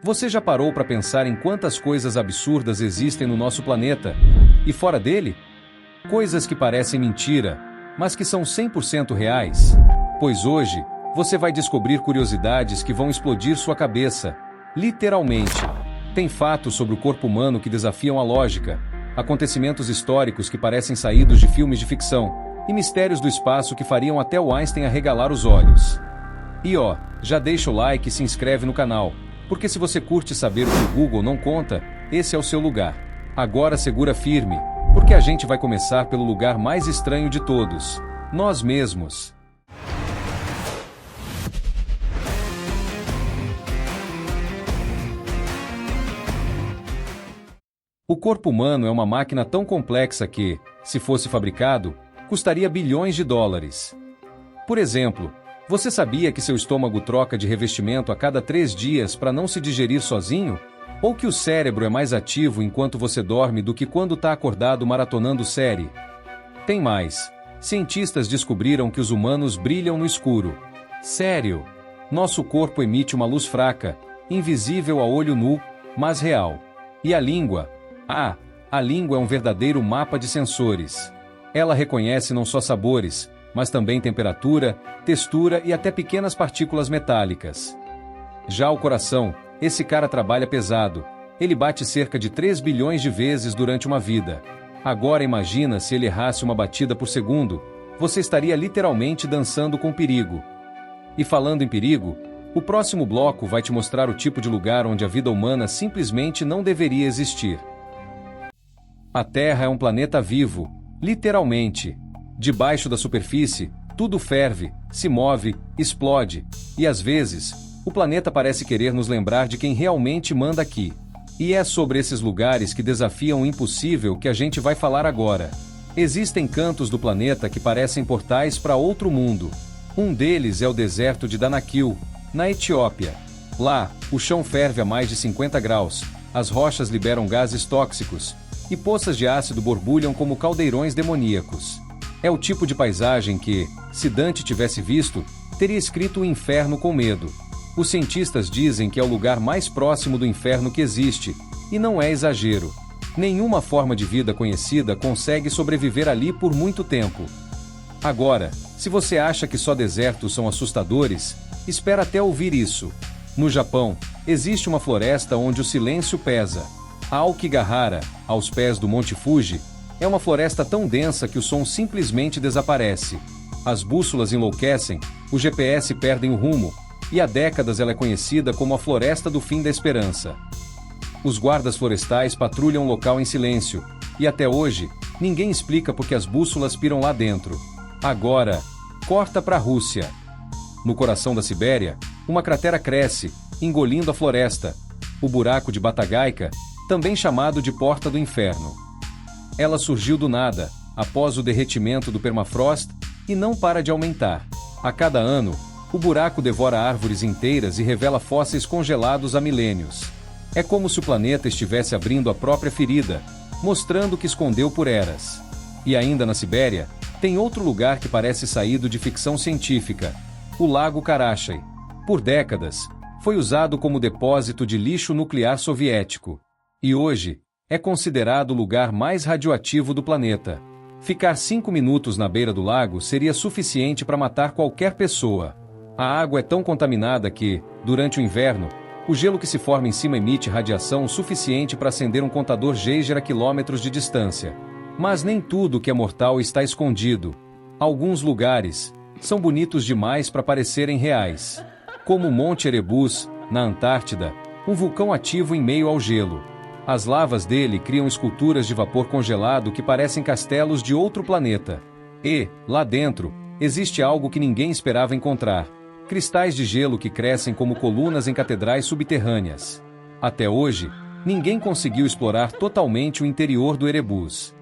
Você já parou para pensar em quantas coisas absurdas existem no nosso planeta? E fora dele? Coisas que parecem mentira, mas que são 100% reais. Pois hoje, você vai descobrir curiosidades que vão explodir sua cabeça. Literalmente. Tem fatos sobre o corpo humano que desafiam a lógica, acontecimentos históricos que parecem saídos de filmes de ficção, e mistérios do espaço que fariam até o Einstein arregalar os olhos. E já deixa o like e se inscreve no canal, porque se você curte saber o que o Google não conta, esse é o seu lugar. Agora segura firme, porque a gente vai começar pelo lugar mais estranho de todos: nós mesmos. O corpo humano é uma máquina tão complexa que, se fosse fabricado, custaria bilhões de dólares. Por exemplo, você sabia que seu estômago troca de revestimento a cada 3 dias para não se digerir sozinho? Ou que o cérebro é mais ativo enquanto você dorme do que quando está acordado maratonando série? Tem mais. Cientistas descobriram que os humanos brilham no escuro. Sério! Nosso corpo emite uma luz fraca, invisível a olho nu, mas real. E a língua? A língua é um verdadeiro mapa de sensores. Ela reconhece não só sabores, mas também temperatura, textura e até pequenas partículas metálicas. Já o coração, esse cara trabalha pesado. Ele bate cerca de 3 bilhões de vezes durante uma vida. Agora imagina se ele errasse uma batida por segundo, você estaria literalmente dançando com perigo. E falando em perigo, o próximo bloco vai te mostrar o tipo de lugar onde a vida humana simplesmente não deveria existir. A Terra é um planeta vivo, literalmente. Debaixo da superfície, tudo ferve, se move, explode, e às vezes, o planeta parece querer nos lembrar de quem realmente manda aqui. E é sobre esses lugares que desafiam o impossível que a gente vai falar agora. Existem cantos do planeta que parecem portais para outro mundo. Um deles é o deserto de Danakil, na Etiópia. Lá, o chão ferve a mais de 50 graus, as rochas liberam gases tóxicos, e poças de ácido borbulham como caldeirões demoníacos. É o tipo de paisagem que, se Dante tivesse visto, teria escrito o inferno com medo. Os cientistas dizem que é o lugar mais próximo do inferno que existe, e não é exagero. Nenhuma forma de vida conhecida consegue sobreviver ali por muito tempo. Agora, se você acha que só desertos são assustadores, espera até ouvir isso. No Japão, existe uma floresta onde o silêncio pesa. A Aokigahara, aos pés do Monte Fuji, é uma floresta tão densa que o som simplesmente desaparece. As bússolas enlouquecem, o GPS perdem o rumo, e há décadas ela é conhecida como a Floresta do Fim da Esperança. Os guardas florestais patrulham o local em silêncio, e até hoje, ninguém explica por que as bússolas piram lá dentro. Agora, corta para a Rússia. No coração da Sibéria, uma cratera cresce, engolindo a floresta. O buraco de Batagaica, também chamado de Porta do Inferno. Ela surgiu do nada, após o derretimento do permafrost, e não para de aumentar. A cada ano, o buraco devora árvores inteiras e revela fósseis congelados há milênios. É como se o planeta estivesse abrindo a própria ferida, mostrando o que escondeu por eras. E ainda na Sibéria, tem outro lugar que parece saído de ficção científica: o Lago Karachay. Por décadas, foi usado como depósito de lixo nuclear soviético. E hoje, é considerado o lugar mais radioativo do planeta. Ficar 5 minutos na beira do lago seria suficiente para matar qualquer pessoa. A água é tão contaminada que, durante o inverno, o gelo que se forma em cima emite radiação suficiente para acender um contador Geiger a quilômetros de distância. Mas nem tudo que é mortal está escondido. Alguns lugares são bonitos demais para parecerem reais. Como o Monte Erebus, na Antártida, um vulcão ativo em meio ao gelo. As lavas dele criam esculturas de vapor congelado que parecem castelos de outro planeta. E, lá dentro, existe algo que ninguém esperava encontrar: cristais de gelo que crescem como colunas em catedrais subterrâneas. Até hoje, ninguém conseguiu explorar totalmente o interior do Erebus.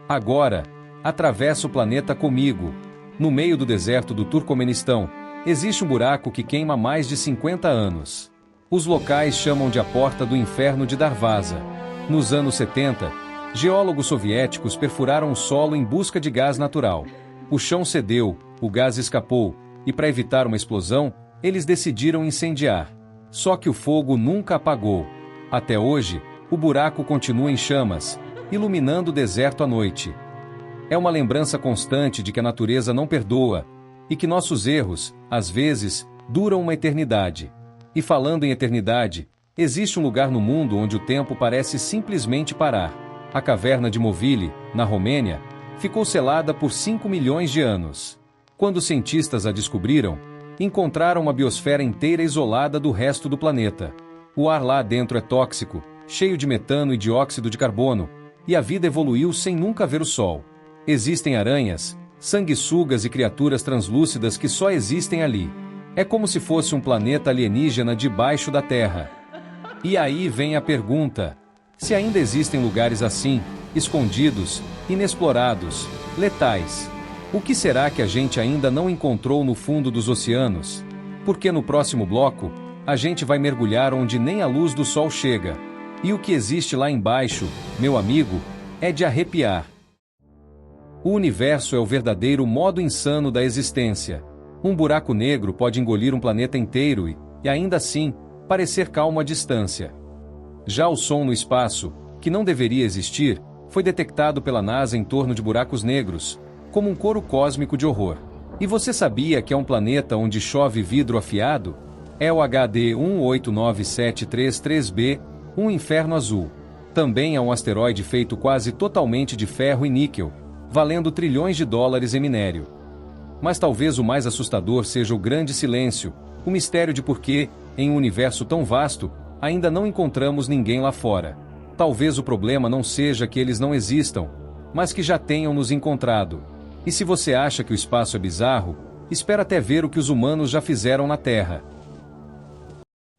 Agora, atravessa o planeta comigo. No meio do deserto do Turcomenistão, existe um buraco que queima há mais de 50 anos. Os locais chamam de a Porta do Inferno de Darvaza. Nos anos 70, geólogos soviéticos perfuraram o solo em busca de gás natural. O chão cedeu, o gás escapou, e para evitar uma explosão, eles decidiram incendiar. Só que o fogo nunca apagou. Até hoje, o buraco continua em chamas, iluminando o deserto à noite. É uma lembrança constante de que a natureza não perdoa, e que nossos erros, às vezes, duram uma eternidade. E falando em eternidade, existe um lugar no mundo onde o tempo parece simplesmente parar. A caverna de Movile, na Romênia, ficou selada por 5 milhões de anos. Quando os cientistas a descobriram, encontraram uma biosfera inteira isolada do resto do planeta. O ar lá dentro é tóxico, cheio de metano e dióxido de carbono, e a vida evoluiu sem nunca ver o sol. Existem aranhas, sanguessugas e criaturas translúcidas que só existem ali. É como se fosse um planeta alienígena debaixo da Terra. E aí vem a pergunta: se ainda existem lugares assim, escondidos, inexplorados, letais, o que será que a gente ainda não encontrou no fundo dos oceanos? Porque no próximo bloco, a gente vai mergulhar onde nem a luz do sol chega. E o que existe lá embaixo, meu amigo, é de arrepiar. O universo é o verdadeiro modo insano da existência. Um buraco negro pode engolir um planeta inteiro e ainda assim, parecer calmo à distância. Já o som no espaço, que não deveria existir, foi detectado pela NASA em torno de buracos negros, como um coro cósmico de horror. E você sabia que é um planeta onde chove vidro afiado? É o HD 189733b, um inferno azul. Também é um asteroide feito quase totalmente de ferro e níquel, valendo trilhões de dólares em minério. Mas talvez o mais assustador seja o grande silêncio, o mistério de por que, em um universo tão vasto, ainda não encontramos ninguém lá fora. Talvez o problema não seja que eles não existam, mas que já tenham nos encontrado. E se você acha que o espaço é bizarro, espera até ver o que os humanos já fizeram na Terra.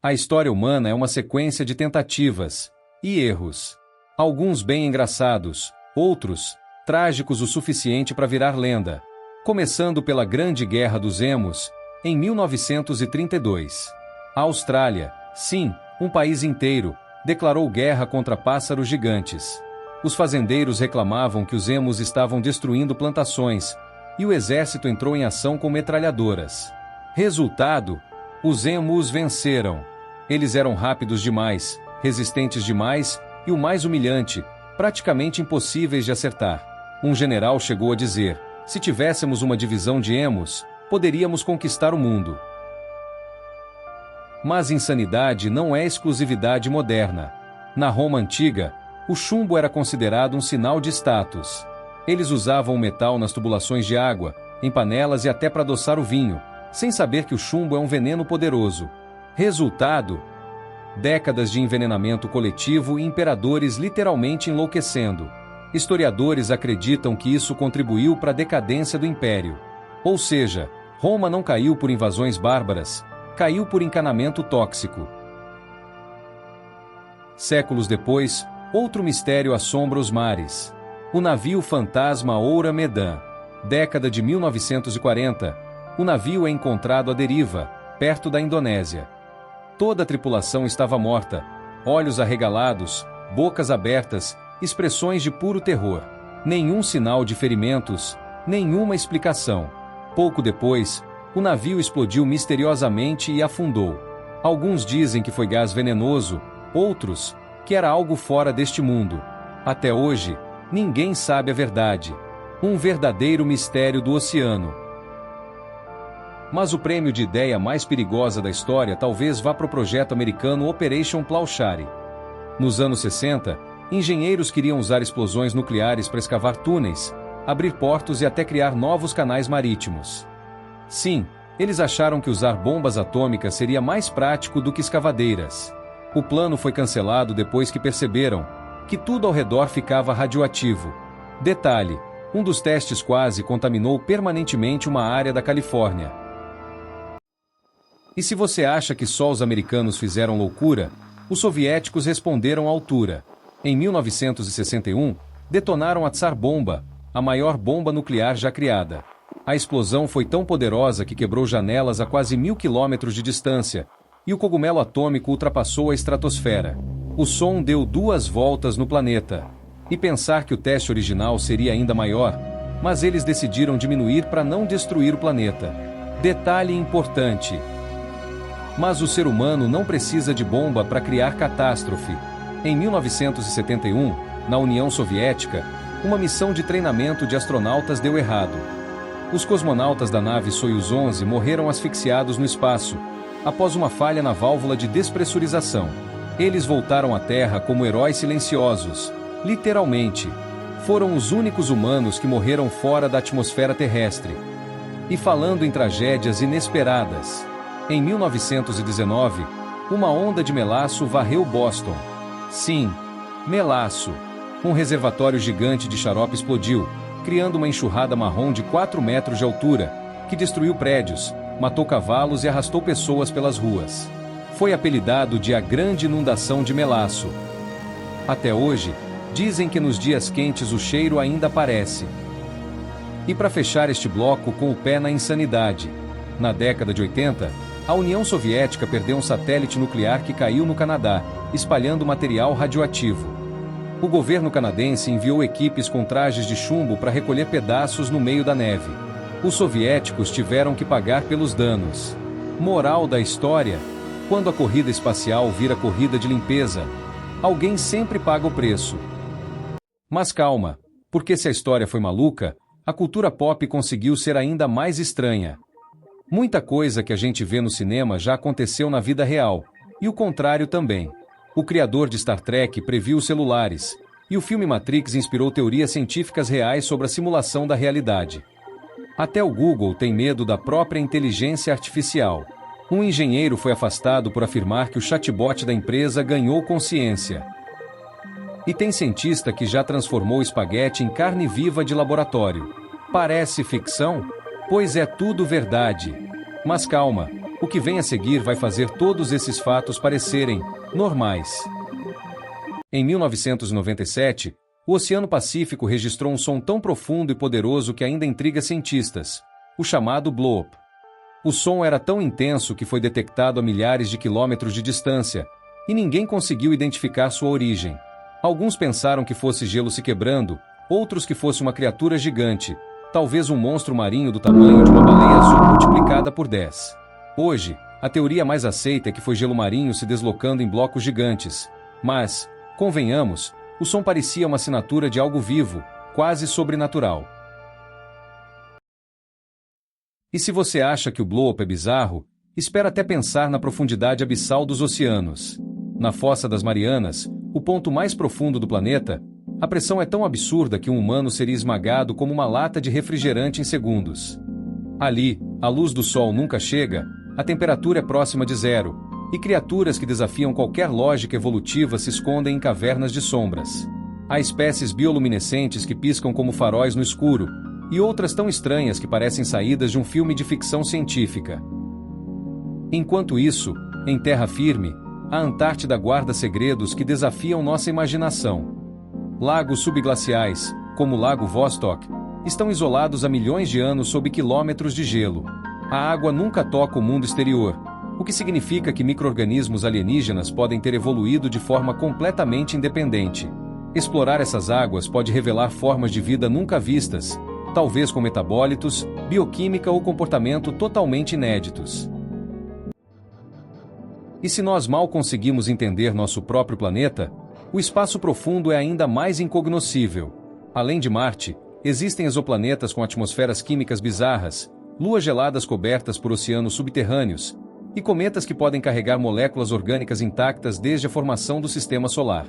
A história humana é uma sequência de tentativas e erros. Alguns bem engraçados, outros trágicos o suficiente para virar lenda. Começando pela Grande Guerra dos Emos, em 1932. A Austrália, sim, um país inteiro, declarou guerra contra pássaros gigantes. Os fazendeiros reclamavam que os emos estavam destruindo plantações, e o exército entrou em ação com metralhadoras. Resultado: os emus venceram. Eles eram rápidos demais, resistentes demais, e o mais humilhante, praticamente impossíveis de acertar. Um general chegou a dizer: se tivéssemos uma divisão de emos, poderíamos conquistar o mundo. Mas insanidade não é exclusividade moderna. Na Roma antiga, o chumbo era considerado um sinal de status. Eles usavam o metal nas tubulações de água, em panelas e até para adoçar o vinho, sem saber que o chumbo é um veneno poderoso. Resultado: décadas de envenenamento coletivo e imperadores literalmente enlouquecendo. Historiadores acreditam que isso contribuiu para a decadência do império. Ou seja, Roma não caiu por invasões bárbaras, caiu por encanamento tóxico. Séculos depois, outro mistério assombra os mares. O navio fantasma Oura Medan. Década de 1940, o navio é encontrado à deriva, perto da Indonésia. Toda a tripulação estava morta, olhos arregalados, bocas abertas, expressões de puro terror. Nenhum sinal de ferimentos, nenhuma explicação. Pouco depois, o navio explodiu misteriosamente e afundou. Alguns dizem que foi gás venenoso, outros, que era algo fora deste mundo. Até hoje, ninguém sabe a verdade. Um verdadeiro mistério do oceano. Mas o prêmio de ideia mais perigosa da história talvez vá para o projeto americano Operation Plowshare. Nos anos 60, engenheiros queriam usar explosões nucleares para escavar túneis, abrir portos e até criar novos canais marítimos. Sim, eles acharam que usar bombas atômicas seria mais prático do que escavadeiras. O plano foi cancelado depois que perceberam que tudo ao redor ficava radioativo. Detalhe: um dos testes quase contaminou permanentemente uma área da Califórnia. E se você acha que só os americanos fizeram loucura, os soviéticos responderam à altura. Em 1961, detonaram a Tsar Bomba, a maior bomba nuclear já criada. A explosão foi tão poderosa que quebrou janelas a quase 1.000 quilômetros de distância, e o cogumelo atômico ultrapassou a estratosfera. O som deu 2 voltas no planeta. E pensar que o teste original seria ainda maior, mas eles decidiram diminuir para não destruir o planeta. Detalhe importante: Mas o ser humano não precisa de bomba para criar catástrofe. Em 1971, na União Soviética, uma missão de treinamento de astronautas deu errado. Os cosmonautas da nave Soyuz 11 morreram asfixiados no espaço, após uma falha na válvula de despressurização. Eles voltaram à Terra como heróis silenciosos. Literalmente, foram os únicos humanos que morreram fora da atmosfera terrestre. E falando em tragédias inesperadas, em 1919, uma onda de melaço varreu Boston. Sim, melaço. Um reservatório gigante de xarope explodiu, criando uma enxurrada marrom de 4 metros de altura, que destruiu prédios, matou cavalos e arrastou pessoas pelas ruas. Foi apelidado de a Grande Inundação de Melaço. Até hoje, dizem que nos dias quentes o cheiro ainda aparece. E para fechar este bloco com o pé na insanidade, na década de 80, a União Soviética perdeu um satélite nuclear que caiu no Canadá, espalhando material radioativo. O governo canadense enviou equipes com trajes de chumbo para recolher pedaços no meio da neve. Os soviéticos tiveram que pagar pelos danos. Moral da história: quando a corrida espacial vira corrida de limpeza, alguém sempre paga o preço. Mas calma, porque se a história foi maluca, a cultura pop conseguiu ser ainda mais estranha. Muita coisa que a gente vê no cinema já aconteceu na vida real, e o contrário também. O criador de Star Trek previu os celulares, e o filme Matrix inspirou teorias científicas reais sobre a simulação da realidade. Até o Google tem medo da própria inteligência artificial. Um engenheiro foi afastado por afirmar que o chatbot da empresa ganhou consciência. E tem cientista que já transformou espaguete em carne viva de laboratório. Parece ficção? Pois é tudo verdade. Mas calma, o que vem a seguir vai fazer todos esses fatos parecerem normais. Em 1997, o Oceano Pacífico registrou um som tão profundo e poderoso que ainda intriga cientistas, o chamado bloop. O som era tão intenso que foi detectado a milhares de quilômetros de distância, e ninguém conseguiu identificar sua origem. Alguns pensaram que fosse gelo se quebrando, outros que fosse uma criatura gigante, talvez um monstro marinho do tamanho de uma baleia azul multiplicada por 10. Hoje, a teoria mais aceita é que foi gelo marinho se deslocando em blocos gigantes. Mas, convenhamos, o som parecia uma assinatura de algo vivo, quase sobrenatural. E se você acha que o bloop é bizarro, espera até pensar na profundidade abissal dos oceanos. Na Fossa das Marianas, o ponto mais profundo do planeta, a pressão é tão absurda que um humano seria esmagado como uma lata de refrigerante em segundos. Ali, a luz do sol nunca chega, a temperatura é próxima de zero, e criaturas que desafiam qualquer lógica evolutiva se escondem em cavernas de sombras. Há espécies bioluminescentes que piscam como faróis no escuro, e outras tão estranhas que parecem saídas de um filme de ficção científica. Enquanto isso, em terra firme, a Antártida guarda segredos que desafiam nossa imaginação. Lagos subglaciais, como o Lago Vostok, estão isolados há milhões de anos sob quilômetros de gelo. A água nunca toca o mundo exterior, o que significa que micro-organismos alienígenas podem ter evoluído de forma completamente independente. Explorar essas águas pode revelar formas de vida nunca vistas, talvez com metabólitos, bioquímica ou comportamento totalmente inéditos. E se nós mal conseguimos entender nosso próprio planeta, o espaço profundo é ainda mais incognoscível. Além de Marte, existem exoplanetas com atmosferas químicas bizarras, luas geladas cobertas por oceanos subterrâneos, e cometas que podem carregar moléculas orgânicas intactas desde a formação do Sistema Solar.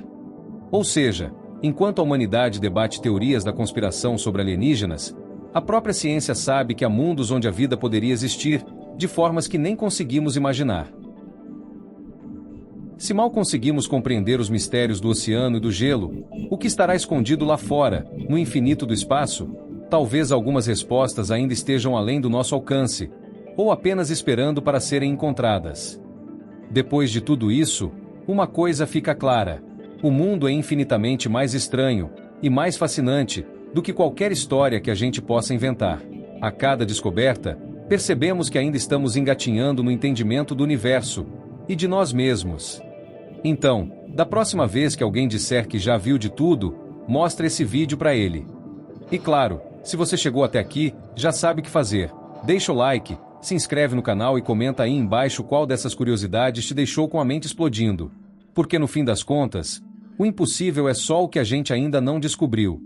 Ou seja, enquanto a humanidade debate teorias da conspiração sobre alienígenas, a própria ciência sabe que há mundos onde a vida poderia existir, de formas que nem conseguimos imaginar. Se mal conseguimos compreender os mistérios do oceano e do gelo, o que estará escondido lá fora, no infinito do espaço? Talvez algumas respostas ainda estejam além do nosso alcance, ou apenas esperando para serem encontradas. Depois de tudo isso, uma coisa fica clara: o mundo é infinitamente mais estranho e mais fascinante do que qualquer história que a gente possa inventar. A cada descoberta, percebemos que ainda estamos engatinhando no entendimento do universo e de nós mesmos. Então, da próxima vez que alguém disser que já viu de tudo, mostre esse vídeo para ele. E claro, se você chegou até aqui, já sabe o que fazer. Deixa o like, Se inscreve no canal e comenta aí embaixo qual dessas curiosidades te deixou com a mente explodindo. Porque no fim das contas, o impossível é só o que a gente ainda não descobriu.